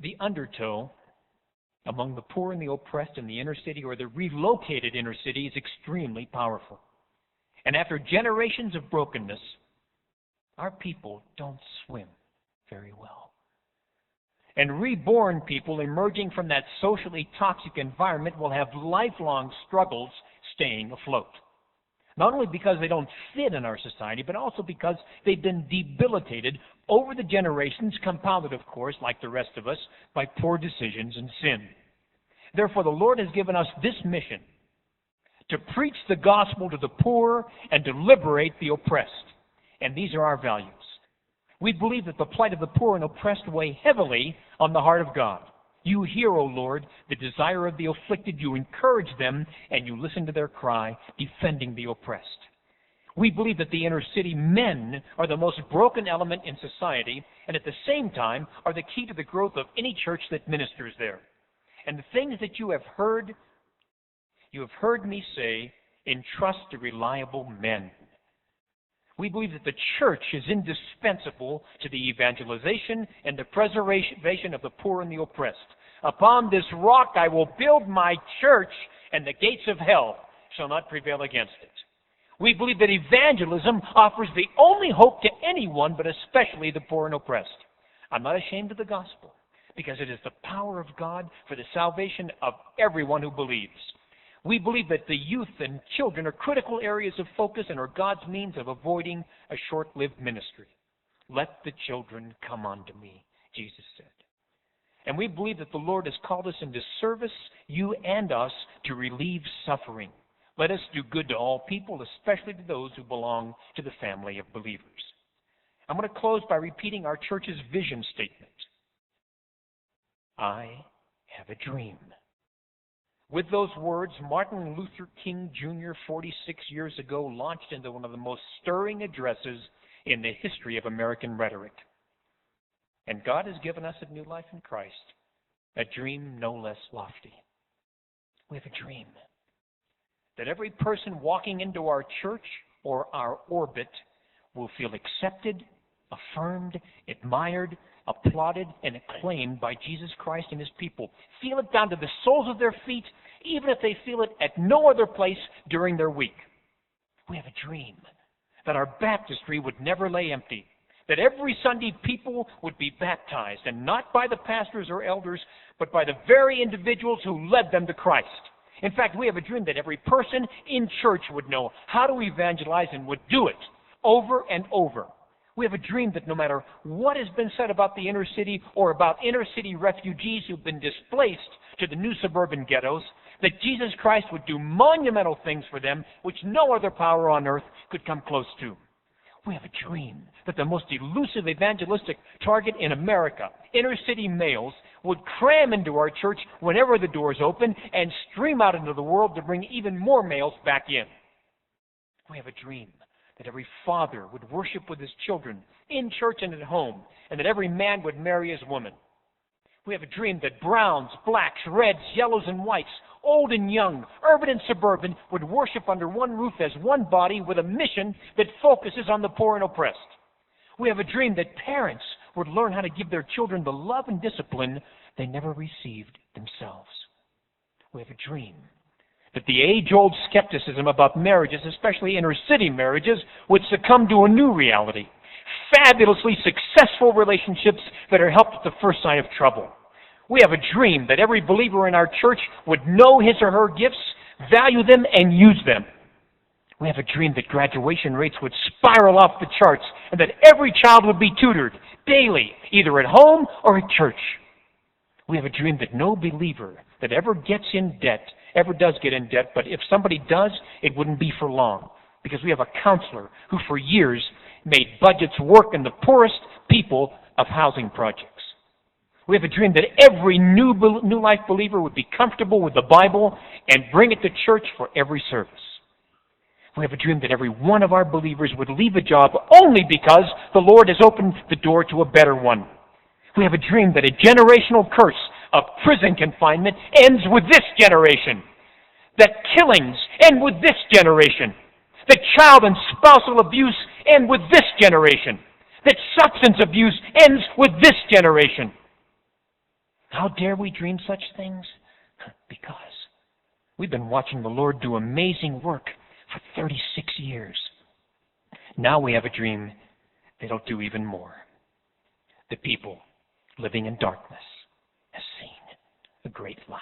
The undertow among the poor and the oppressed in the inner city or the relocated inner city is extremely powerful. And after generations of brokenness, our people don't swim very well. And reborn people emerging from that socially toxic environment will have lifelong struggles staying afloat. Not only because they don't fit in our society, but also because they've been debilitated over the generations, compounded, of course, like the rest of us, by poor decisions and sin. Therefore, the Lord has given us this mission: to preach the gospel to the poor and to liberate the oppressed. And these are our values. We believe that the plight of the poor and oppressed weigh heavily on the heart of God. You hear, O Lord, the desire of the afflicted. You encourage them, and you listen to their cry, defending the oppressed. We believe that the inner city men are the most broken element in society, and at the same time are the key to the growth of any church that ministers there. And the things that you have heard me say, entrust to reliable men. We believe that the church is indispensable to the evangelization and the preservation of the poor and the oppressed. Upon this rock I will build my church, and the gates of hell shall not prevail against it. We believe that evangelism offers the only hope to anyone, but especially the poor and oppressed. I'm not ashamed of the gospel, because it is the power of God for the salvation of everyone who believes. We believe that the youth and children are critical areas of focus and are God's means of avoiding a short-lived ministry. Let the children come unto me, Jesus said. And we believe that the Lord has called us into service, you and us, to relieve suffering. Let us do good to all people, especially to those who belong to the family of believers. I'm going to close by repeating our church's vision statement. I have a dream. With those words, Martin Luther King Jr., 46 years ago, launched into one of the most stirring addresses in the history of American rhetoric. And God has given us a new life in Christ, a dream no less lofty. We have a dream that every person walking into our church or our orbit will feel accepted, affirmed, admired, applauded, and acclaimed by Jesus Christ and His people. Feel it down to the soles of their feet, even if they feel it at no other place during their week. We have a dream that our baptistry would never lay empty, that every Sunday people would be baptized, and not by the pastors or elders, but by the very individuals who led them to Christ. In fact, we have a dream that every person in church would know how to evangelize and would do it over and over. We have a dream that no matter what has been said about the inner city or about inner city refugees who've been displaced to the new suburban ghettos, that Jesus Christ would do monumental things for them which no other power on earth could come close to. We have a dream that the most elusive evangelistic target in America, inner city males, would cram into our church whenever the doors open and stream out into the world to bring even more males back in. We have a dream that every father would worship with his children in church and at home, and that every man would marry his woman. We have a dream that browns, blacks, reds, yellows, and whites, old and young, urban and suburban, would worship under one roof as one body with a mission that focuses on the poor and oppressed. We have a dream that parents would learn how to give their children the love and discipline they never received themselves. We have a dream that the age-old skepticism about marriages, especially inner-city marriages, would succumb to a new reality. Fabulously successful relationships that are helped at the first sign of trouble. We have a dream that every believer in our church would know his or her gifts, value them, and use them. We have a dream that graduation rates would spiral off the charts and that every child would be tutored daily, either at home or at church. We have a dream that no believer that ever gets in debt ever does get in debt, but if somebody does, it wouldn't be for long, because we have a counselor who for years made budgets work in the poorest people of housing projects. We have a dream that every new life believer would be comfortable with the Bible and bring it to church for every service. We have a dream that every one of our believers would leave a job only because the Lord has opened the door to a better one. We have a dream that a generational curse of prison confinement ends with this generation, that killings end with this generation, that child and spousal abuse end with this generation, that substance abuse ends with this generation. How dare we dream such things? Because we've been watching the Lord do amazing work for 36 years. Now we have a dream that'll do even more. The people living in darkness have seen a great light.